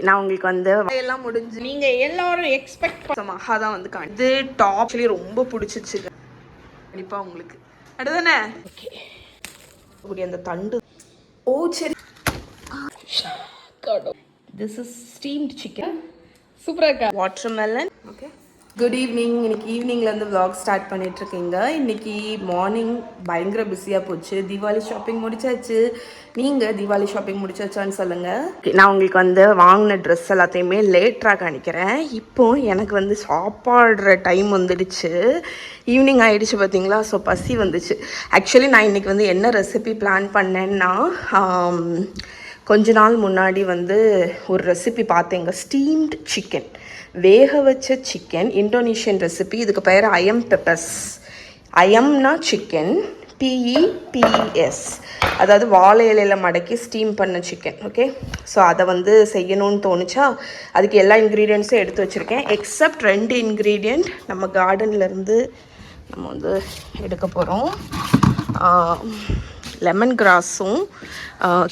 நான் உங்களுக்கு வந்து எல்லாம் முடிஞ்சு நீங்கள் எல்லாரும் எக்ஸ்பெக்ட் பண்ண மகா தான் வந்து இது டாப் ரொம்ப பிடிச்சிச்சு கண்டிப்பாக உங்களுக்கு அடுதானே ஓகே அந்த தண்டு ஓ சரி திஸ் இஸ் ஸ்டீம்டு சிக்கன் சூப்பராக இருக்கா வாட்டர்மெலன் ஓகே குட் ஈவினிங். இன்னைக்கு ஈவினிங்லேருந்து விலாக் ஸ்டார்ட் பண்ணிகிட்ருக்கீங்க. இன்றைக்கி மார்னிங் பயங்கர பிஸியாக போச்சு. தீபாவளி ஷாப்பிங் முடிச்சாச்சு. நீங்கள் தீபாவளி ஷாப்பிங் முடிச்சாச்சான்னு சொல்லுங்கள். நான் உங்களுக்கு வந்து வாங்கின ட்ரெஸ் எல்லாத்தையுமே லேட்டராக காணிக்கிறேன். இப்போது எனக்கு வந்து சாப்பாடுற டைம் வந்துடுச்சு. ஈவினிங் ஆகிடுச்சு பார்த்தீங்களா. ஸோ பசி வந்துச்சு. ஆக்சுவலி நான் இன்றைக்கி வந்து என்ன ரெசிபி பிளான் பண்ணேன்னா கொஞ்ச நாள் முன்னாடி வந்து ஒரு ரெசிபி பார்த்தேங்க. ஸ்டீம்டு சிக்கன், வேக வச்ச சிக்கன், இந்தோனேஷியன் ரெசிபி. இதுக்கு பெயர் ஐஎம் பெப்பர்ஸ். ஐஎம்னா சிக்கன், பிஇபிஎஸ், அதாவது வாழை இலையில் மடக்கி ஸ்டீம் பண்ண சிக்கன். ஓகே, ஸோ அதை வந்து செய்யணும்னு தோணுச்சா. அதுக்கு எல்லா இன்க்ரீடியன்ட்ஸும் எடுத்து வச்சுருக்கேன். எக்ஸப்ட் 2 இன்க்ரீடியண்ட் நம்ம கார்டன்லேருந்து நம்ம வந்து எடுக்க போகிறோம். லெமன் கிராஸும்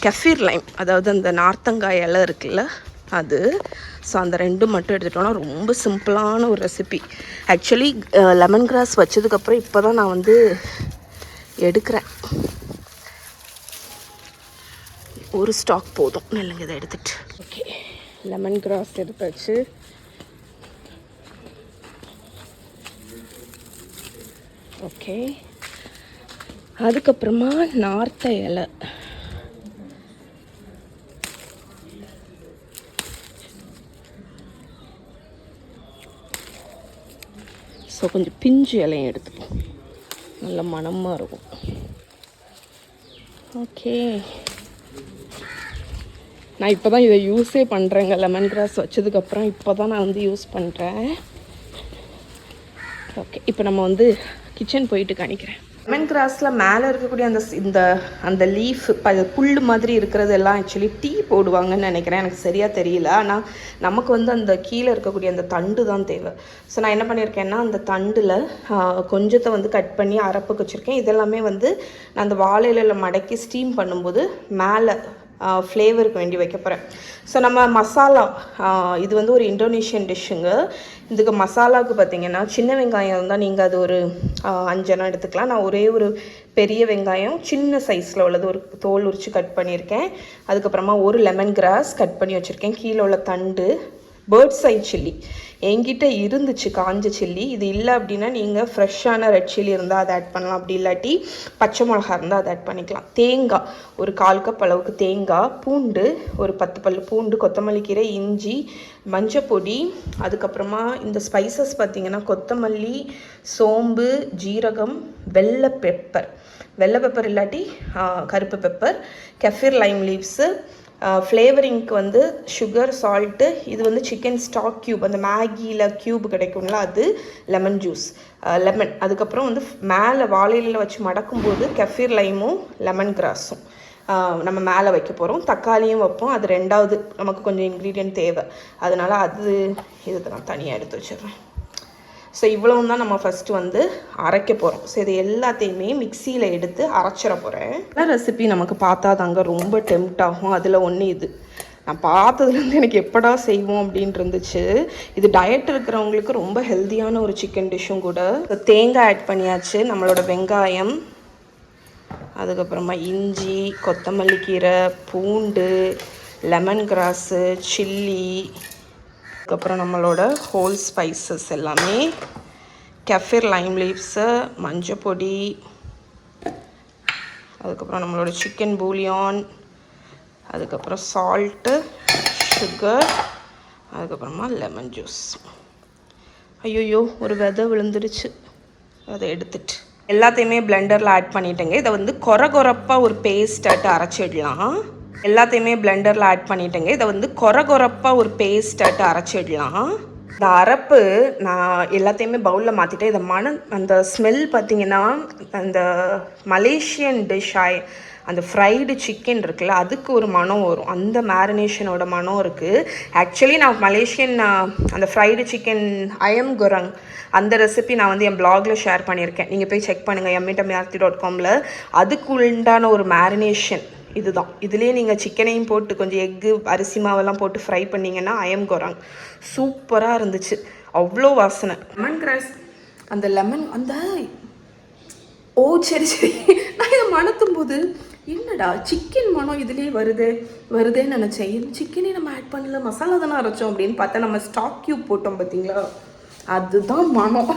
கெஃபீர் லைம், அதாவது அந்த நார்த்தங்காய் இலை இருக்குல்ல அது. ஸோ அந்த 2 மட்டும் எடுத்துட்டோன்னா ரொம்ப சிம்பிளான ஒரு ரெசிபி. ஆக்சுவலி லெமன் கிராஸ் வச்சதுக்கப்புறம் இப்போ தான் நான் வந்து எடுக்கிறேன். ஒரு ஸ்டாக் போதும். இல்லைங்க, இதை எடுத்துட்டு ஓகே. லெமன் கிராஸ் எடுத்தாச்சு. ஓகே, அதுக்கப்புறமா நார்த்த இலை. ஸோ கொஞ்சம் பிஞ்சு இலையும் எடுத்துப்போம், நல்ல மணமாக இருக்கும். ஓகே, நான் இப்போ தான் இதை யூஸே பண்ணுறேங்க. லெமன் கிராஸ் வச்சதுக்கப்புறம் இப்போ தான் நான் வந்து யூஸ் பண்ணுறேன். ஓகே, இப்போ நம்ம வந்து கிச்சன் போயிட்டு காணிக்கிறேன். லெமன் கிராஸில் மேலே இருக்கக்கூடிய அந்த லீஃப் புல் மாதிரி இருக்கிறது எல்லாம் ஆக்சுவலி டீ போடுவாங்கன்னு நினைக்கிறேன். எனக்கு சரியாக தெரியல. ஆனால் நமக்கு வந்து அந்த கீழே இருக்கக்கூடிய அந்த தண்டு தான் தேவை. ஸோ நான் என்ன பண்ணியிருக்கேன்னா அந்த தண்டில் கொஞ்சத்தை வந்து கட் பண்ணி அரப்புக்கு வச்சுருக்கேன். இதெல்லாமே வந்து நான் அந்த வாழையில மடக்கி ஸ்டீம் பண்ணும்போது மேலே ஃப்ளேவருக்கு வேண்டி வைக்க போகிறேன். ஸோ நம்ம மசாலா, இது வந்து ஒரு இந்தோனேஷியன் டிஷ்ஷுங்க. இதுக்கு மசாலாவுக்கு பார்த்திங்கன்னா சின்ன வெங்காயம் இருந்தால் நீங்கள் அது ஒரு 5 எடுத்துக்கலாம். நான் ஒரே ஒரு பெரிய வெங்காயம் சின்ன சைஸில் உள்ளது ஒரு தோல் உரித்து கட் பண்ணியிருக்கேன். அதுக்கப்புறமா ஒரு லெமன் கிராஸ் கட் பண்ணி வச்சுருக்கேன். கீழே உள்ள தண்டு, பேர்ட்ஸ் ஐ சில்லி என்கிட்ட இருந்துச்சு, காஞ்ச சில்லி. இது இல்லை அப்படின்னா நீங்கள் ஃப்ரெஷ்ஷான ரெட் சில்லி இருந்தால் அதை ஆட் பண்ணலாம். அப்படி இல்லாட்டி பச்சை மிளகா இருந்தால் அதை ஆட் பண்ணிக்கலாம். தேங்காய் ஒரு 1/4 கப் அளவுக்கு தேங்காய், பூண்டு ஒரு 10 பல் பூண்டு, கொத்தமல்லி கீரை, இஞ்சி, மஞ்சப்பொடி. அதுக்கப்புறமா இந்த ஸ்பைசஸ் பார்த்திங்கன்னா கொத்தமல்லி, சோம்பு, ஜீரகம், வெள்ளை பெப்பர் இல்லாட்டி கருப்பு பெப்பர், கெஃபீர் லைம் லீவ்ஸு, ஃப்ளேவரிங்க்கு வந்து சுகர், சால்ட்டு. இது வந்து சிக்கன் ஸ்டாக் க்யூப், அந்த மேகியில் க்யூப் கிடைக்கும்ல அது, லெமன் ஜூஸ், லெமன். அதுக்கப்புறம் வந்து மேலே வாழையில வச்சு மடக்கும்போது கெஃபீர் லைமும் லெமன் கிராஸும் நம்ம மேலே வைக்க போகிறோம். தக்காளியும் வைப்போம். அது 2வது நமக்கு கொஞ்சம் இன்க்ரீடியன்ட் தேவை. அதனால் இதை நான் தனியாக எடுத்து வச்சிடுறேன். ஸோ இவ்வளவு தான் நம்ம ஃபஸ்ட்டு வந்து அரைக்க போகிறோம். ஸோ இது எல்லாத்தையுமே மிக்சியில் எடுத்து அரைச்சிட போகிறேன். ரெசிபி நமக்கு பார்த்தா தாங்க ரொம்ப டெம்ப்ட் ஆகும். அதில் ஒன்று இது நான் பார்த்ததுலேருந்து எனக்கு எப்படா செய்வோம் அப்படின்ட்டு இருந்துச்சு. இது டயட் இருக்கிறவங்களுக்கு ரொம்ப ஹெல்த்தியான ஒரு சிக்கன் டிஷ்ஷும் கூட. தேங்காய் ஆட் பண்ணியாச்சு, நம்மளோட வெங்காயம், அதுக்கப்புறமா இஞ்சி, கொத்தமல்லி கீரை, பூண்டு, லெமன் கிராஸு, சில்லி, அதுக்கப்புறம் நம்மளோட ஹோல் ஸ்பைசஸ் எல்லாமே, கெஃபீர் லைம் லீவ்ஸு, மஞ்சப்பொடி, அதுக்கப்புறம் நம்மளோட சிக்கன் பூலியான், அதுக்கப்புறம் சால்ட்டு, சுகர், அதுக்கப்புறமா லெமன் ஜூஸ். ஐயோயோ, ஒரு விதை விழுந்துடுச்சு, அதை எடுத்துட்டு எல்லாத்தையுமே பிளெண்டரில் ஆட் பண்ணிட்டேங்க. இதை வந்து கொரப்பாக ஒரு பேஸ்ட்டாட்டு அரைச்சிடலாம். எல்லாத்தையுமே பிளெண்டரில் ஆட் பண்ணிட்டேங்க. இதை வந்து கொரப்பாக ஒரு பேஸ்ட்டாட்டு அரைச்சிடலாம். இந்த அரைப்பு நான் எல்லாத்தையுமே பவுலில் மாற்றிட்டேன். இதை அந்த ஸ்மெல் பார்த்திங்கன்னா அந்த மலேசியன் டிஷ் அந்த ஃப்ரைடு சிக்கன் இருக்குல்ல, அதுக்கு ஒரு மனம் வரும். அந்த மேரினேஷனோட மனம் இருக்குது. ஆக்சுவலி நான் மலேசியன் அந்த ஃப்ரைடு சிக்கன் ஐஎம் குரங் அந்த ரெசிபி நான் வந்து என் பிளாகில் ஷேர் பண்ணியிருக்கேன். நீங்கள் போய் செக் பண்ணுங்கள், yummy.com. அதுக்கு உண்டான ஒரு மேரினேஷன் இதுதான். இதுலேயே நீங்கள் சிக்கனையும் போட்டு கொஞ்சம் எக்கு அரிசி மாவெல்லாம் போட்டு ஃப்ரை பண்ணிங்கன்னா ஐயம் கோராங் சூப்பராக இருந்துச்சு. அவ்வளோ வாசனை. லெமன் கிராஸ் அந்த லெமன் அந்த ஓ சரி சரி, நான் இதை மணத்தும் போது என்னடா சிக்கன் மனம் இதுலேயே வருதேன்னு நினச்சேன். சிக்கனே நம்ம ஆட் பண்ணல, மசாலா தானே அரைச்சோம் அப்படின்னு பார்த்தா நம்ம ஸ்டாக் க்யூப் போட்டோம் பார்த்தீங்களா, அதுதான் மனம்.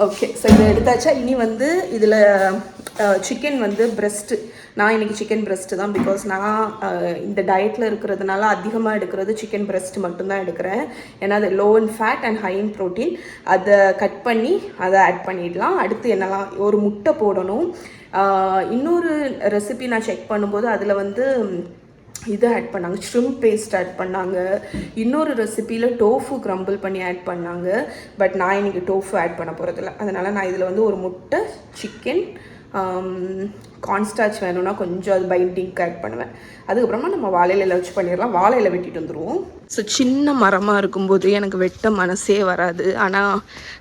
ஓகே, ஸோ இதை எடுத்தாச்சா. இனி வந்து இதில் சிக்கன் வந்து பிரெஸ்ட்டு, நான் இன்றைக்கி சிக்கன் பிரெஸ்ட்டு தான். பிகாஸ் நான் இந்த டயட்டில் இருக்கிறதுனால அதிகமாக எடுக்கிறது சிக்கன் பிரெஸ்ட் மட்டும்தான் எடுக்கிறேன். ஏன்னா அது low in fat and high in protein. அதை கட் பண்ணி அதை ஆட் பண்ணிடலாம். அடுத்து என்னெல்லாம், ஒரு முட்டை போடணும். இன்னொரு ரெசிபி நான் செக் பண்ணும்போது அதில் வந்து இது ஆட் பண்ணாங்க, ஷ்ரிம்ப் பேஸ்ட் ஆட் பண்ணாங்க. இன்னொரு ரெசிப்பியில் டோஃபு க்ரம்பிள் பண்ணி ஆட் பண்ணாங்க. பட் நான் இன்றைக்கி டோஃபு ஆட் பண்ண போகிறதில்ல. அதனால் நான் இதில் வந்து ஒரு முட்டை, சிக்கன், கார்ன்ஸ்டார்ச் வேணும்னா கொஞ்சம் அது பைண்டிங்க்கு ஆட் பண்ணுவேன். அதுக்கப்புறமா நம்ம வாழையில வச்சு பண்ணிடலாம். வாழையில வெட்டிட்டு வந்துடுவோம். ஸோ சின்ன மரமாக இருக்கும்போது எனக்கு வெட்ட மனசே வராது. ஆனால்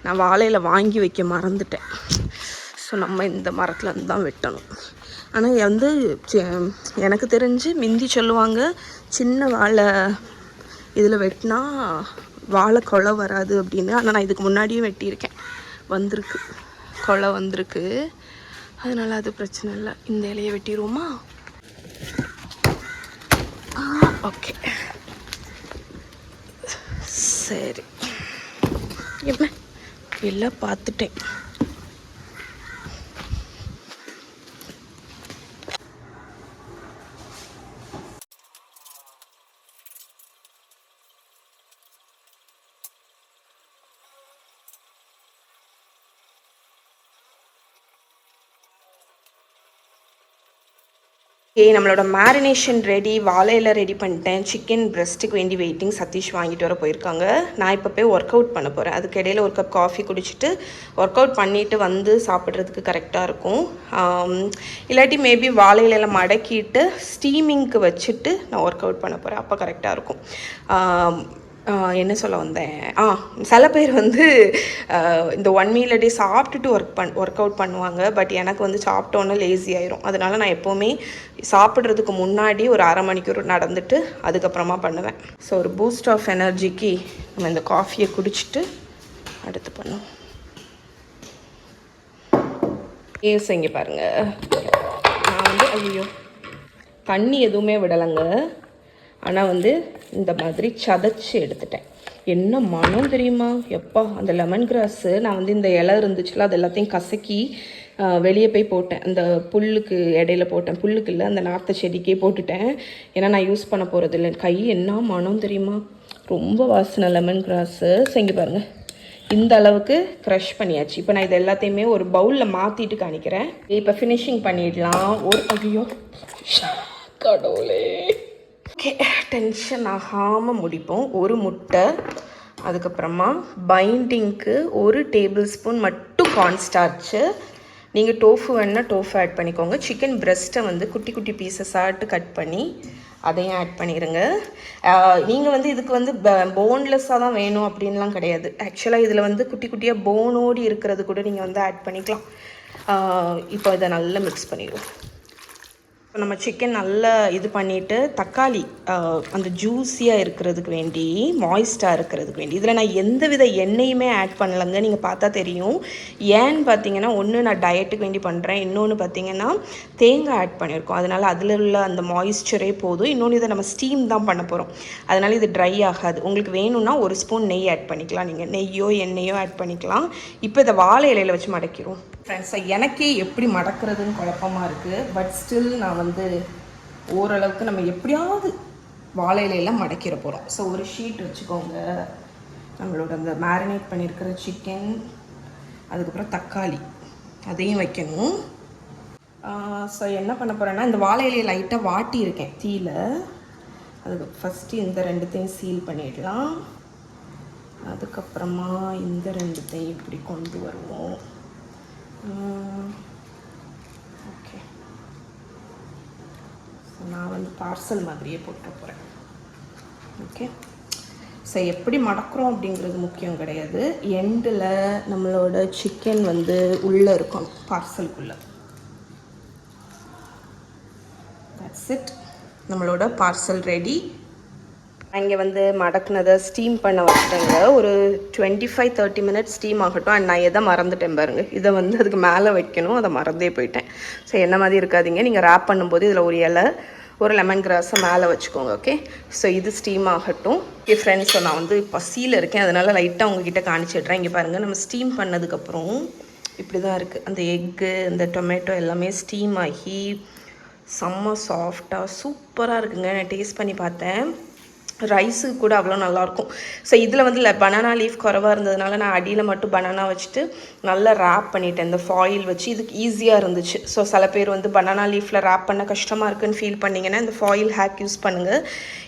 நான் வாழையில வாங்கி வைக்க மறந்துட்டேன். ஸோ நம்ம இந்த மரத்தில் இருந்து தான் வெட்டணும். ஆனால் வந்து எனக்கு தெரிஞ்சு மிந்தி சொல்லுவாங்க, சின்ன வாழை இதில் வெட்டினா வாழை கொலை வராது அப்படின்னு. ஆனால் நான் இதுக்கு முன்னாடியும் வெட்டியிருக்கேன், வந்திருக்கு, கொலை வந்திருக்கு. அதனால் அது பிரச்சனை இல்லை. இந்த இலையை வெட்டிடுவோமா? ஓகே சரி, என்ன எல்லாம் பார்த்துட்டேன். நம்மளோட மேரினேஷன் ரெடி, வாழையில ரெடி பண்ணிட்டேன். சிக்கன் பிரெஸ்ட்டுக்கு வேண்டி வெயிட்டிங். சதீஷ் வாங்கிட்டு வர போயிருக்காங்க. நான் இப்போ போய் ஒர்க் அவுட் பண்ண போகிறேன். அதுக்கு இடையில ஒரு கப் காஃபி குடிச்சிட்டு ஒர்க் அவுட் பண்ணிவிட்டு வந்து சாப்பிட்றதுக்கு கரெக்டாக இருக்கும். இல்லாட்டி மேபி வாழையில மடக்கிட்டு ஸ்டீமிங்க்கு வச்சுட்டு நான் ஒர்க் அவுட் பண்ண போகிறேன். அப்போ கரெக்டாக இருக்கும். என்ன சொல்ல வந்தேன், சில பேர் வந்து இந்த 1 மீல் டே சாப்பிட்டுட்டு ஒர்க் அவுட் பண்ணுவாங்க. பட் எனக்கு வந்து சாப்பிட்டோன்னே லேசி ஆயிரும். அதனால நான் எப்போவுமே சாப்பிட்றதுக்கு முன்னாடி ஒரு அரை மணிக்கூர் நடந்துட்டு அதுக்கப்புறமா பண்ணுவேன். ஸோ ஒரு பூஸ்ட் ஆஃப் எனர்ஜிக்கு நம்ம இந்த காஃபியை குடிச்சிட்டு அடுத்து பண்ணுவோம். இங்கே பாருங்கள், நான் வந்து ஐயோ தண்ணி எதுவுமே விடலைங்க. ஆனால் வந்து இந்த மாதிரி சதைச்சி எடுத்துட்டேன். என்ன மனம் தெரியுமா எப்பா. அந்த லெமன் கிராஸு நான் வந்து இந்த இலை இருந்துச்சுல அது எல்லாத்தையும் கசக்கி வெளியே போய் போட்டேன். அந்த புல்லுக்கு இடையில போட்டேன். புல்லுக்கு இல்லை, அந்த நார்த்த செடிக்கே போட்டுட்டேன். ஏன்னா நான் யூஸ் பண்ண போகிறது இல்லை. கை என்ன மனம் தெரியுமா, ரொம்ப வாசனை லெமன் கிராஸு. செஞ்சு பாருங்கள், இந்த அளவுக்கு க்ரஷ் பண்ணியாச்சு. இப்போ நான் இது எல்லாத்தையுமே ஒரு பவுலில் மாற்றிட்டு காணிக்கிறேன். இப்போ ஃபினிஷிங் பண்ணிடலாம். ஒரு ஐயோ கடவுளே. ஓகே, டென்ஷன் ஆகாமல் முடிப்போம். ஒரு முட்டை, அதுக்கப்புறமா பைண்டிங்க்கு 1 டேபிள் ஸ்பூன் மட்டும் கார்ன்ஸ்டார்ச்சு. நீங்கள் டோஃபு வேணுன்னா டோஃபு ஆட் பண்ணிக்கோங்க. சிக்கன் பிரெஸ்ட்டை வந்து குட்டி குட்டி பீசஸாட்டு கட் பண்ணி அதையும் ஆட் பண்ணிடுங்க. நீங்கள் வந்து இதுக்கு வந்து போன்லெஸ்ஸாக தான் வேணும் அப்படின்லாம் கிடையாது. ஆக்சுவலாக இதில் வந்து குட்டி குட்டியாக போனோடு இருக்கிறது கூட நீங்கள் வந்து ஆட் பண்ணிக்கலாம். இப்போ இதை நல்லா மிக்ஸ் பண்ணிடுவோம். இப்போ நம்ம சிக்கன் நல்லா இது பண்ணிவிட்டு தக்காளி அந்த ஜூஸியாக இருக்கிறதுக்கு வேண்டி, மாய்ஸ்டாக இருக்கிறதுக்கு வேண்டி, இதில் நான் எந்த வித எண்ணெயுமே ஆட் பண்ணலைங்க. நீங்கள் பார்த்தா தெரியும். ஏன்னு பார்த்தீங்கன்னா, ஒன்று நான் டயட்டுக்கு வேண்டி பண்ணுறேன், இன்னொன்று பார்த்தீங்கன்னா தேங்காய் ஆட் பண்ணியிருக்கோம். அதனால் அதில் உள்ள அந்த மாய்ஸ்சரே போதும். இன்னொன்று இதை நம்ம ஸ்டீம் தான் பண்ண போகிறோம். அதனால் இது ட்ரை ஆகாது. உங்களுக்கு வேணும்னா 1 ஸ்பூன் நெய் ஆட் பண்ணிக்கலாம். நீங்கள் நெய்யோ எண்ணெயோ ஆட் பண்ணிக்கலாம். இப்போ இதை வாழை இலையில் வச்சு மடக்கிடுவோம். ஃப்ரெண்ட்ஸ், எனக்கே எப்படி மடக்கிறதுன்னு குழப்பமாக இருக்குது. பட் ஸ்டில் நான் வந்து ஓரளவுக்கு நம்ம எப்படியாவது வாழை இலையெல்லாம் மடக்கிற போகிறோம். ஸோ ஒரு ஷீட் வச்சுக்கோங்க. நம்மளோட அந்த மேரினேட் பண்ணியிருக்கிற சிக்கன், அதுக்கப்புறம் தக்காளி அதையும் வைக்கணும். ஸோ என்ன பண்ண போகிறேன்னா, இந்த வாழை இலையை லைட்டாக வாட்டியிருக்கேன் தீயில. அதுக்கு ஃபஸ்ட்டு இந்த 2த்தையும் சீல் பண்ணிடலாம். அதுக்கப்புறமா இந்த 2த்தையும் இப்படி கொண்டு வருவோம். ஓகே, ஸோ நான் வந்து பார்சல் மாதிரியே போட்டு போகிறேன். ஓகே, ஸோ எப்படி மடக்கிறோம் அப்படிங்கிறது முக்கியம் கிடையாது. எண்டில் நம்மளோட சிக்கன் வந்து உள்ளே இருக்கணும், பார்சலுக்குள்ளே. That's that's it. நம்மளோட பார்சல் ரெடி. இங்கே வந்து மடக்குனதை ஸ்டீம் பண்ண வச்சுட்டேங்க. ஒரு 25-30 மினிட்ஸ் ஸ்டீம் ஆகட்டும். அண்ட் நான் எதை மறந்துட்டேன் பாருங்கள், இதை வந்து அதுக்கு மேலே வைக்கணும், அதை மறந்தே போயிட்டேன். ஸோ என்ன மாதிரி இருக்காதிங்க, நீங்கள் ரேப் பண்ணும்போது இதில் ஒரு இலை, ஒரு லெமன் கிராஸை மேலே வச்சுக்கோங்க. ஓகே, ஸோ இது ஸ்டீம் ஆகட்டும். ஓகே ஃப்ரெண்ட்ஸ், ஸோ நான் வந்து பசியில் இருக்கேன், அதனால் லைட்டாக உங்ககிட்ட காணிச்சிடுறேன். இங்கே பாருங்கள், நம்ம ஸ்டீம் பண்ணதுக்கப்புறம் இப்படி தான் இருக்குது. அந்த எக்கு, இந்த டொமேட்டோ எல்லாமே ஸ்டீம் ஆகி செம்ம சாஃப்டாக சூப்பராக இருக்குங்க. நான் டேஸ்ட் பண்ணி பார்த்தேன். ரைஸுக்கு கூட அவ்வளோ நல்லாயிருக்கும். ஸோ இதில் வந்து பனானா லீஃப் குறவாக இருந்ததுனால நான் அடியில் மட்டும் பனானா வச்சுட்டு நல்லா ரேப் பண்ணிட்டேன், இந்த ஃபாயில் வச்சு. இதுக்கு ஈஸியாக இருந்துச்சு. ஸோ சில பேர் வந்து பனானா லீஃபில் ரேப் பண்ண கஷ்டமாக இருக்குன்னு ஃபீல் பண்ணிங்கன்னா இந்த ஃபாயில் ஹேக் யூஸ் பண்ணுங்கள்.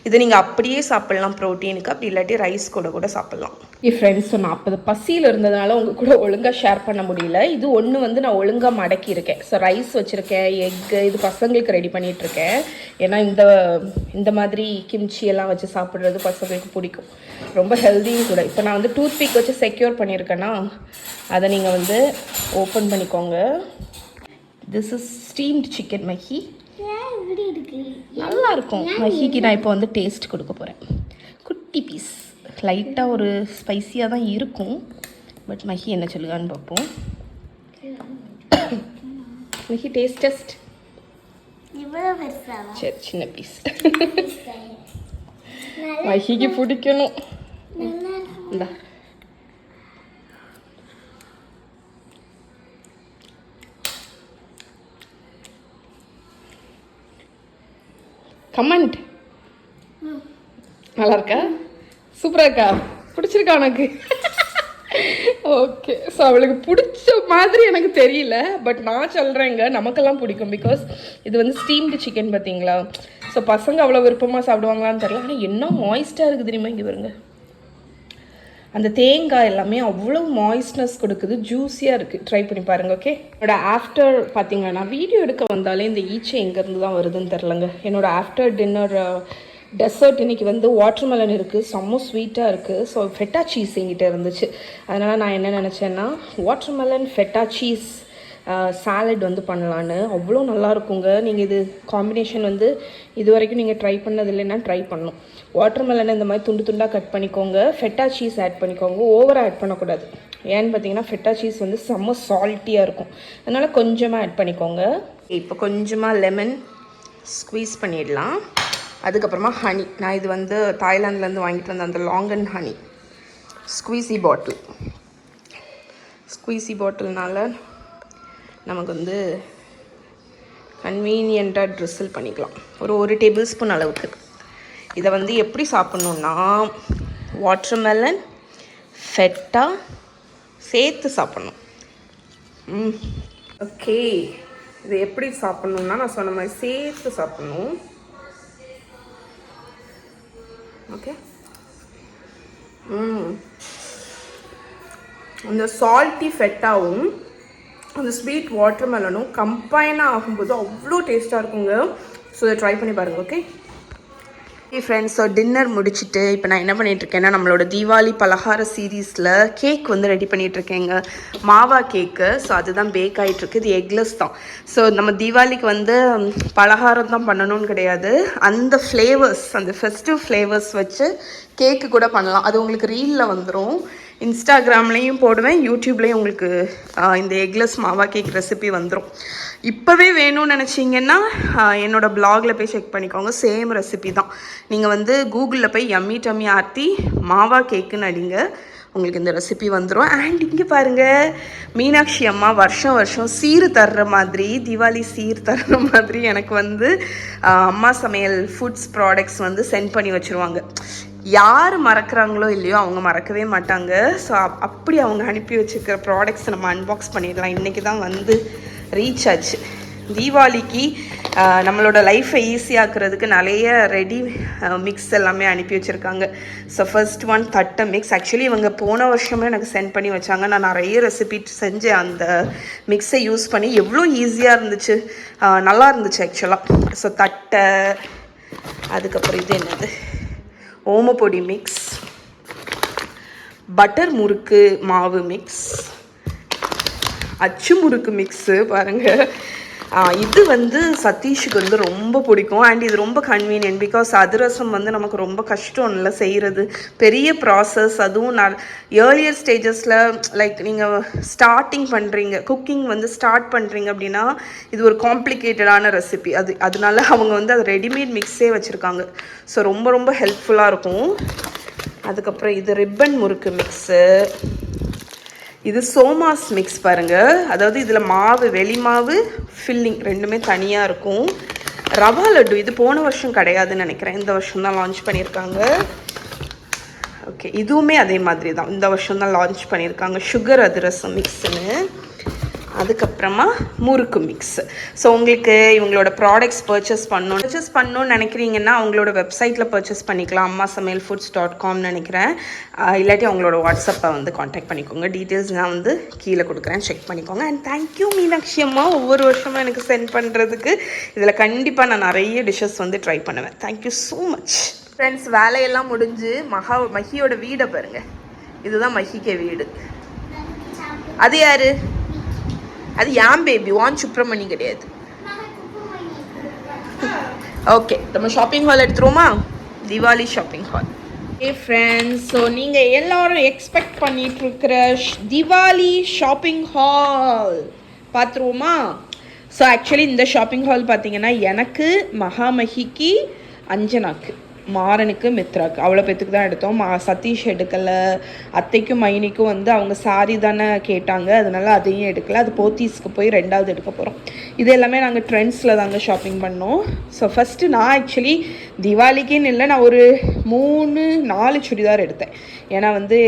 இதை நீங்கள் அப்படியே சாப்பிட்லாம் ப்ரோட்டீனுக்கு, அப்படி இல்லாட்டி ரைஸ் கூட சாப்பிட்லாம். ஃப்ரெண்ட்ஸ், ஸோ நான் அப்போ பசியில் இருந்ததுனால உங்கள் கூட ஒழுங்காக ஷேர் பண்ண முடியல. இது ஒன்று வந்து நான் ஒழுங்காக மடக்கியிருக்கேன். ஸோ ரைஸ் வச்சுருக்கேன், எக்கு, இது பசங்களுக்கு ரெடி பண்ணிகிட்ருக்கேன். ஏன்னா இந்த மாதிரி கிம்ச்சி எல்லாம் வச்சு சாப்பிட்றது பசங்களுக்கு பிடிக்கும், ரொம்ப ஹெல்த்தியும் கூட. இப்போ நான் வந்து டூத் பிக் வச்சு செக்யூர் பண்ணியிருக்கேன்னா அதை நீங்கள் வந்து ஓப்பன் பண்ணிக்கோங்க. This is steamed chicken Mahi. நல்லா இருக்கும் மஹிக்கு. நான் இப்போ வந்து டேஸ்ட் கொடுக்க போகிறேன். குட்டி பீஸ், லைட்டாக ஒரு ஸ்பைஸியாக தான் இருக்கும். பட் மஹி என்ன சொல்லுவான்னு பார்ப்போம். மஹி டேஸ்ட். சரி, சின்ன பீஸ். மஹிக்கு பிடிக்கணும். இந்தா, கமெண்ட். நல்லா இருக்கா? சூப்பராக இருக்கா? பிடிச்சிருக்கா உனக்கு? ஓகே, ஸோ அவளுக்கு பிடிச்ச மாதிரி எனக்கு தெரியல, பட் நான் சொல்கிறேங்க, நமக்கெல்லாம் பிடிக்கும். பிகாஸ் இது வந்து ஸ்டீம்டு சிக்கன் பார்த்தீங்களா. ஸோ பசங்க அவ்வளோ விருப்பமாக சாப்பிடுவாங்களான்னு தெரியல. ஆனால் என்ன மாய்ஸ்டாக இருக்குது தெரியுமா? இங்கே பாருங்க, அந்த தேங்காய் எல்லாமே அவ்வளோ மாய்ஸ்ட்னஸ் கொடுக்குது, ஜூஸியாக இருக்குது. ட்ரை பண்ணி பாருங்கள். ஓகே, என்னோட ஆஃப்டர் பார்த்தீங்கன்னா, நான் வீடியோ எடுக்க வந்தாலே இந்த ஈச்சை எங்கேருந்து தான் வருதுன்னு தெரிலங்க. என்னோட ஆஃப்டர் டின்னர் டெசர்ட் இன்றைக்கி வந்து வாட்டர்மெலன் இருக்குது, செம்ம ஸ்வீட்டாக இருக்குது. ஸோ ஃபெட்டா சீஸ் எங்கிட்ட இருந்துச்சு. அதனால் நான் என்ன நினச்சேன்னா, வாட்டர்மெலன் ஃபெட்டா சீஸ் சாலட் வந்து பண்ணலான்னு. அவ்வளோ நல்லாயிருக்குங்க. நீங்கள் இது காம்பினேஷன் வந்து இது வரைக்கும் நீங்கள் ட்ரை பண்ணது இல்லைன்னா ட்ரை பண்ணணும். வாட்டர்மெலனை இந்த மாதிரி துண்டு துண்டாக கட் பண்ணிக்கோங்க, ஃபெட்டா சீஸ் ஆட் பண்ணிக்கோங்க. ஓவராக ஆட் பண்ணக்கூடாது. ஏன்னு பார்த்தீங்கன்னா ஃபெட்டா சீஸ் வந்து செம்ம சால்ட்டியாக இருக்கும், அதனால் கொஞ்சமாக ஆட் பண்ணிக்கோங்க. இப்போ கொஞ்சமாக லெமன் ஸ்குவீஸ் பண்ணிடலாம். அதுக்கப்புறமா ஹனி. நான் இது வந்து தாய்லாந்துலேருந்து வாங்கிட்டு வந்த அந்த லாங்கன் ஹனி ஸ்குவீசி பாட்டில்னால நமக்கு வந்து கன்வீனியண்ட்டாக ட்ரிசில் பண்ணிக்கலாம். ஒரு டேபிள் ஸ்பூன் அளவுக்கு. இதை வந்து எப்படி சாப்பிட்ணுன்னா, வாட்டர்மெலன் ஃபெட்டா சேர்த்து சாப்பிட்ணும். ஓகே, இதை எப்படி சாப்பிட்ணுன்னா நான் சொன்ன மாதிரி சேர்த்து சாப்பிட்ணும். ஓகே, அந்த சால்ட்டி ஃபெட்டாவும் அந்த ஸ்வீட் வாட்டர்மெலனும் கம்பைனாக ஆகும்போது அவ்வளோ டேஸ்ட்டாக இருக்குங்க. ஸோ இதை ட்ரை பண்ணி பாருங்கள். ஓகே ஃப்ரெண்ட்ஸ், ஸோ டின்னர் முடிச்சுட்டு இப்போ நான் என்ன பண்ணிகிட்ருக்கேன்னா, நம்மளோட தீபாவளி பலகார சீரீஸில் கேக் வந்து ரெடி பண்ணிகிட்ருக்கேங்க, மாவா கேக்கு. ஸோ அதுதான் பேக் ஆகிட்டுருக்கு. இது எக்லெஸ் தான். ஸோ நம்ம தீபாவளிக்கு வந்து பலகாரம் தான் பண்ணணும்னு கிடையாது, அந்த ஃப்ளேவர்ஸ், அந்த ஃபெஸ்டிவ் ஃப்ளேவர்ஸ் வச்சு கேக்கு கூட பண்ணலாம். அது உங்களுக்கு ரீலில் வந்துடும். இன்ஸ்டாகிராம்லேயும் போடுவேன், யூடியூப்லேயும் உங்களுக்கு இந்த எக்லெஸ் மாவா கேக் ரெசிபி வந்துடும். இப்போவே வேணும்னு நினச்சிங்கன்னா என்னோடய பிளாகில் போய் செக் பண்ணிக்கோங்க. சேம் ரெசிபி தான். நீங்கள் வந்து கூகுளில் போய் யம்மி டம்மி ஆர்த்தி மாவா கேக்குன்னு அடிங்க, உங்களுக்கு இந்த ரெசிபி வந்துடும். அண்ட் இங்கே பாருங்கள், மீனாட்சி அம்மா வருஷம் சீர் தர்ற மாதிரி, தீபாவளி சீர் தர்ற மாதிரி எனக்கு வந்து அம்மா சமையல் ஃபுட்ஸ் ப்ராடக்ட்ஸ் வந்து சென்ட் பண்ணி வச்சுருவாங்க. யார் மறக்கிறாங்களோ இல்லையோ அவங்க மறக்கவே மாட்டாங்க. ஸோ அப்படி அவங்க அனுப்பி வச்சுருக்கிற ப்ராடக்ட்ஸ் நம்ம அன்பாக்ஸ் பண்ணிடலாம். இன்றைக்கி தான் வந்து ரீச் ஆச்சு. தீபாவளிக்கு நம்மளோட லைஃப்பை ஈஸியாக்குறதுக்கு நிறைய ரெடி மிக்ஸ் எல்லாமே அனுப்பி வச்சுருக்காங்க. ஸோ ஃபர்ஸ்ட் ஒன் தட்டை மிக்ஸ். ஆக்சுவலி இவங்க போன வருஷமே எனக்கு சென்ட் பண்ணி வச்சாங்க. நான் நிறைய ரெசிபி செஞ்சேன் அந்த மிக்ஸை யூஸ் பண்ணி. எவ்வளோ ஈஸியாக இருந்துச்சு, நல்லா இருந்துச்சு ஆக்சுவலாக. ஸோ தட்டை, அதுக்கப்புறம் இது என்னது, ஓமப்பொடி மிக்ஸ், பட்டர் முறுக்கு மாவு மிக்ஸ், அச்சு முறுக்கு மிக்ஸு பாருங்கள், இது வந்து சதீஷுக்கு வந்து ரொம்ப பிடிக்கும். அண்ட் இது ரொம்ப கன்வீனியன்ட். பிகாஸ் அதிரசம் வந்து நமக்கு ரொம்ப கஷ்டம் இல்லை செய்கிறது, பெரிய ப்ராசஸ். அதுவும் ஏர்லியர் ஸ்டேஜஸில் லைக் நீங்கள் ஸ்டார்டிங் பண்ணுறீங்க, குக்கிங் வந்து ஸ்டார்ட் பண்ணுறீங்க அப்படின்னா இது ஒரு காம்ப்ளிகேட்டடான ரெசிபி. அதனால அவங்க வந்து அது ரெடிமேட் மிக்ஸே வச்சுருக்காங்க. ஸோ ரொம்ப ரொம்ப ஹெல்ப்ஃபுல்லாக இருக்கும். அதுக்கப்புறம் இது ரிப்பன் முறுக்கு மிக்ஸு. இது சோமாஸ் மிக்ஸ் பாருங்கள். அதாவது இதில் மாவு, வெளி மாவு, ஃபில்லிங் ரெண்டுமே தனியாக இருக்கும். ரவா லட்டு இது போன வருஷம் கிடையாதுன்னு நினைக்கிறேன், இந்த வருஷம் தான் லான்ச் பண்ணியிருக்காங்க. ஓகே, இதுவுமே அதே மாதிரி தான், இந்த வருஷம் தான் லான்ச் பண்ணியிருக்காங்க. சுகர் அதிரசம் மிக்ஸுன்னு. அதுக்கப்புறமா முறுக்கு மிக்ஸ். ஸோ உங்களுக்கு இவங்களோட ப்ராடக்ட்ஸ் பர்ச்சேஸ் பண்ணணும்னு நினைக்கிறீங்கன்னா அவங்களோட வெப்சைட்டில் பர்ச்சேஸ் பண்ணிக்கலாம். ammasamayalfoods.com நினைக்கிறேன். இல்லாட்டி அவங்களோட வாட்ஸ்அப்பை வந்து காண்டாக்ட் பண்ணிக்கோங்க. டீட்டெயில்ஸ் நான் வந்து கீழே கொடுக்குறேன், செக் பண்ணிக்கோங்க. அண்ட் தேங்க்யூ மீனாட்சி அம்மா, ஒவ்வொரு வருஷமும் எனக்கு சென்ட் பண்ணுறதுக்கு. இதில் கண்டிப்பாக நான் நிறைய டிஷ்ஷஸ் வந்து ட்ரை பண்ணுவேன். Thank you so much friends. வேலையெல்லாம் முடிஞ்சு மஹியோட வீடை பாருங்கள். இதுதான் மஹிக்கே வீடு. அது யாரு? அது யாம் பேபி, வான் சுப்ரமணி கிடையாது. ஓகே, நம்ம ஷாப்பிங் ஹால் எடுத்துருவோமா? Diwali shopping hall. Okay friends, so நீங்கள் எல்லோரும் எக்ஸ்பெக்ட் பண்ணிகிட்ருக்கிற திவாலி ஷாப்பிங் ஹால் பார்த்துருவோமா? ஸோ ஆக்சுவலி இந்த ஷாப்பிங் ஹால் பார்த்தீங்கன்னா எனக்கு, மகாமஹிக்கு, அஞ்சனாக்கு, மாறனுக்கு, மித்ராக்கு, அவ்வளோ பேத்துக்கு தான் எடுத்தோம். சதீஷ் எடுக்கலை. அத்தைக்கும் மைனிக்கும் வந்து அவங்க சாரி தானே கேட்டாங்க, அதனால அதையும் எடுக்கலை. அது போத்தீஸ்க்கு போய் 2வது எடுக்க போகிறோம். இது எல்லாமே நாங்கள் ட்ரெண்ட்ஸில் தாங்க ஷாப்பிங் பண்ணோம். ஸோ ஃபஸ்ட்டு நான் ஆக்சுவலி திவாலிக்குன்னு இல்லை, நான் ஒரு 3-4 சுடிதார் எடுத்தேன். ஏன்னா வந்து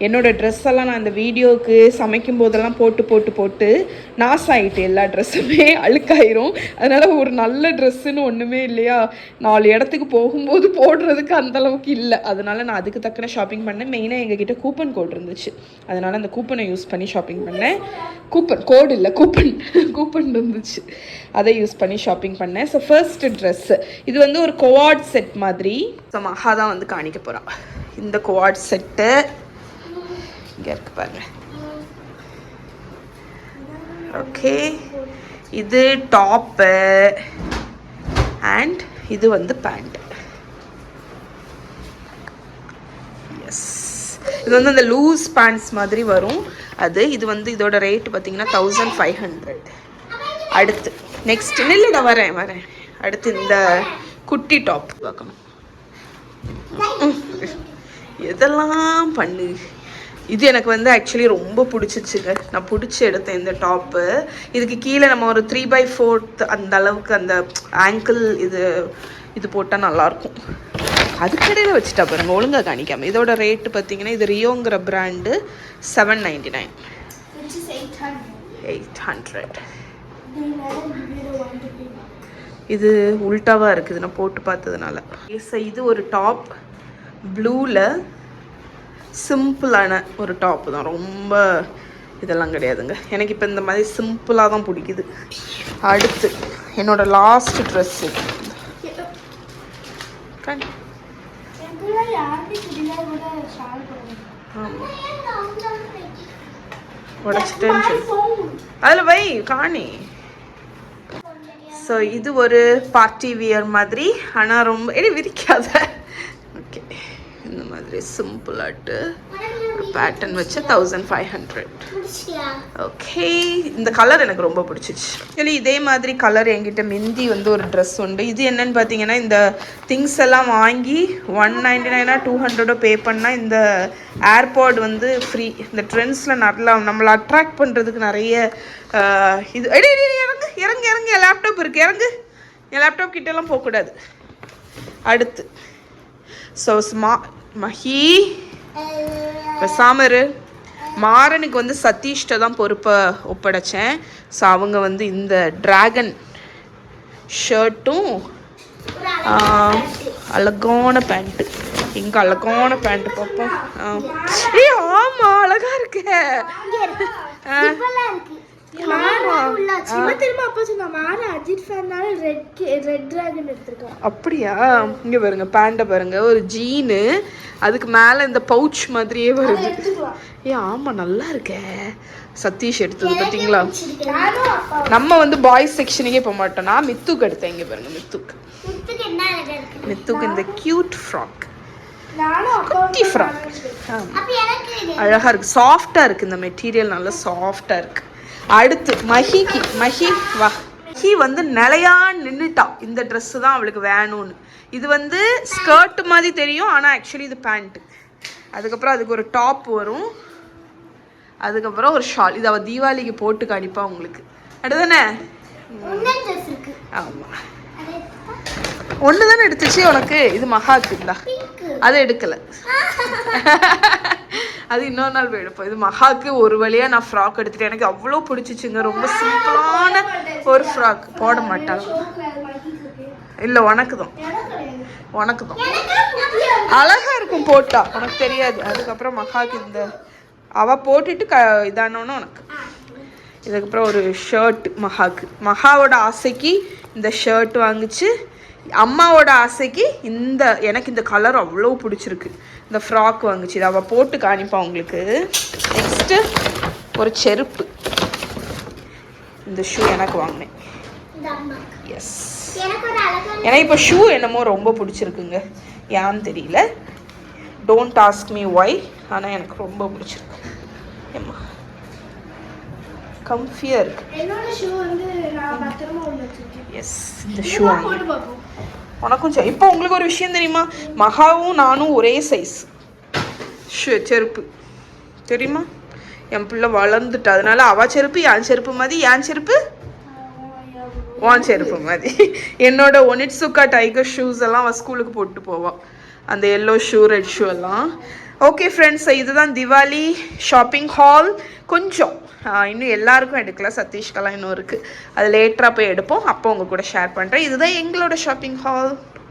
என்னோடய ட்ரெஸ் எல்லாம் நான் இந்த வீடியோவுக்கு சமைக்கும் போதெல்லாம் போட்டு நாசம் ஆகிட்டு, எல்லா ட்ரெஸ்ஸுமே அழுக்காயிரும். அதனால் ஒரு நல்ல ட்ரெஸ்ஸுன்னு ஒன்றுமே இல்லையா, 4 இடத்துக்கு போகும்போது போடுறதுக்கு அந்தளவுக்கு இல்லை. அதனால் நான் அதுக்கு தக்கன ஷாப்பிங் பண்ணேன். மெயினாக எங்ககிட்ட கூப்பன் கோட் இருந்துச்சு, அதனால் அந்த கூப்பனை யூஸ் பண்ணி ஷாப்பிங் பண்ணேன். கோடு இல்லை, கூப்பன் இருந்துச்சு, அதை யூஸ் பண்ணி ஷாப்பிங் பண்ணேன். ஸோ ஃபர்ஸ்ட் ட்ரெஸ்ஸு இது வந்து ஒரு கோவாட் செட் மாதிரி. ஸோ மகா தான் வந்து காணிக்க போகிறான். இந்த கோவாட் செட்டு இங்கே இருக்கு பாருங்க. ஓகே, இது டாப்பு அண்ட் இது வந்து பேண்ட். எஸ், இது வந்து அந்த லூஸ் பேண்ட்ஸ் மாதிரி வரும். இது வந்து இதோட ரேட் பார்த்தீங்கன்னா 1500. அடுத்து நெக்ஸ்ட் நில்லுடா, வரேன். அடுத்து இந்த குட்டி டாப் பார்க்கணும். எதெல்லாம் பண்ணு. இது எனக்கு வந்து ஆக்சுவலி ரொம்ப பிடிச்சிச்சுங்க. நான் பிடிச்சி எடுத்தேன் இந்த டாப்பு. இதுக்கு கீழே நம்ம ஒரு 3/4 அந்த அளவுக்கு அந்த ஆங்கிள் இது போட்டால் நல்லாயிருக்கும். அதுக்கடையில் வச்சுட்டா பாருங்க, ஒழுங்காக காணிக்காமல். இதோட ரேட்டு பார்த்தீங்கன்னா இது ரியோங்கிற பிராண்டு 799. 800. இது உல்ட்டாவாக இருக்குது நான் போட்டு பார்த்ததுனால. இது ஒரு டாப், ப்ளூவில் சிம்பிளான ஒரு டாப்பு தான், ரொம்ப இதெல்லாம் கிடையாதுங்க. எனக்கு இப்போ இந்த மாதிரி சிம்பிளாக தான் பிடிக்குது. அடுத்து என்னோட லாஸ்ட் ட்ரெஸ்ஸு. உடச்சிட்டேன்னு சொல்லி அதில் வை காணி. ஸோ இது ஒரு பார்ட்டி வியர் மாதிரி, ஆனால் ரொம்ப விரிக்காத. ஓகே, இந்த மாதிரி சிம்பிளாட்டு பேட்டர்ன் வச்சு 1500. ஓகே, இந்த கலர் எனக்கு ரொம்ப பிடிச்சிச்சு. ஆக்சுவலி இதே மாதிரி கலர் என்கிட்ட மிந்தி வந்து ஒரு ட்ரெஸ் உண்டு. இது என்னன்னு பார்த்தீங்கன்னா, இந்த திங்ஸ் எல்லாம் வாங்கி 199 200 பே பண்ணால் இந்த ஏர்பாட் வந்து ஃப்ரீ. இந்த ட்ரெண்ட்ஸில் நல்லா நம்மளை அட்ராக்ட் பண்ணுறதுக்கு நிறைய இது. இறங்கு என் லேப்டாப் இருக்குது, இறங்கு. என் லேப்டாப் கிட்டெல்லாம் போகக்கூடாது. அடுத்து ஸோ மஹி பெசாமரு. மாறனுக்கு வந்து சதீஷ்ட தான் பொறுப்பை ஒப்படைச்சேன். ஸோ அவங்க வந்து இந்த ட்ராகன் ஷர்ட்டும் அழகான பேண்ட்டு. இங்கே அழகான பேண்ட்டு பார்ப்போம். ஆமாம், அழகா இருக்கு. அப்படியா? இங்க பாருங்க பேண்ட பாருங்க, ஒரு ஜீனு, அதுக்கு மேல இந்த பவுச் மாதிரியே வருது. ஆமா நல்லா இருக்கே. சதீஷ் எடுத்தது பாத்தீங்களா? நம்ம வந்து பாய்ஸ் செக்ஷனுக்கே போக மாட்டோம். நான் மித்துக்கு எடுத்தேன். இங்க பாருங்க மித்துக்கு இந்த கியூட் ஃப்ராக், குட்டி ஃப்ராக் அழகா இருக்கு, சாஃப்டா இருக்கு. இந்த மெட்டீரியல் நல்லா சாஃப்டா இருக்கு. அடுத்து மஹி வா. மஹி வந்து நிலையா நின்றுட்டா. இந்த ட்ரெஸ் தான் அவளுக்கு வேணும்னு. இது வந்து ஸ்கர்ட் மாதிரி தெரியும், ஆனால் ஆக்சுவலி இது பேண்ட்டு. அதுக்கப்புறம் அதுக்கு ஒரு டாப் வரும், அதுக்கப்புறம் ஒரு ஷால். இது அவள் தீபாவளிக்கு போட்டு காணிப்பா உங்களுக்கு. அடுதானே? ஆமாம், ஒன்று தானே எடுத்துச்சு உனக்கு. இது மஹாக்கு இருந்தா அதை எடுக்கலை, அது இன்னொரு நாள் போய் எடுப்போம். இது மஹாக்கு ஒரு வழியாக நான் ஃப்ராக் எடுத்துட்டேன். எனக்கு அவ்வளோ பிடிச்சிச்சுங்க. ரொம்ப சிம்பிளான ஒரு ஃப்ராக். போட மாட்டாங்க. இல்லை உனக்கு தான் அழகா இருக்கும் போட்டா, உனக்கு தெரியாது. அதுக்கப்புறம் மஹாக்கு இந்த அவ போட்டுட்டு இதானோன்னு உனக்கு. இதுக்கப்புறம் ஒரு ஷர்ட் மஹாவோட ஆசைக்கு இந்த ஷர்ட் வாங்குச்சு. அம்மாவோட ஆசைக்கு எனக்கு இந்த கலர் அவ்வளோ பிடிச்சிருக்கு, இந்த ஃப்ராக் வாங்குச்சு. இதை அவள் போட்டு காணிப்பா உங்களுக்கு. நெக்ஸ்ட்டு ஒரு செருப்பு. இந்த ஷூ எனக்கு வாங்கினேன். எஸ், எனக்கு இப்போ ஷூ என்னமோ ரொம்ப பிடிச்சிருக்குங்க. ஏன்னு தெரியல, டோன்ட் ஆஸ்க் மீ ஒய், ஆனால் எனக்கு ரொம்ப பிடிச்சிருக்கு. ஏம்மா கம்ஃபியாக இருக்கு. எஸ், இந்த ஷூ உனக்கும் சரி. இப்போ உங்களுக்கு ஒரு விஷயம் தெரியுமா? மகாவும் நானும் ஒரே சைஸ் செருப்பு தெரியுமா? என் பிள்ளை வளர்ந்துட்டு, அதனால அவ செருப்பு என் செருப்பு மாதிரி, என் செருப்பு உன் செருப்பு மாதிரி. என்னோட ஒனிட்சுக்கா டைகர் ஷூஸ் எல்லாம் அவள் ஸ்கூலுக்கு போட்டு போவாள், அந்த எல்லோ ஷூ ரெட் ஷூ எல்லாம். ஓகே ஃப்ரெண்ட்ஸ், இதுதான் திவாலி ஷாப்பிங் ஹால். கொஞ்சம் இன்னும் எல்லாருக்கும் எடுக்கல, சதீஷ்கெல்லாம் இன்னும் இருக்குது. அது லேட்டராக போய் எடுப்போம், அப்போ உங்கள் கூட ஷேர் பண்ணுறேன். இதுதான் எங்களோட ஷாப்பிங் ஹால்.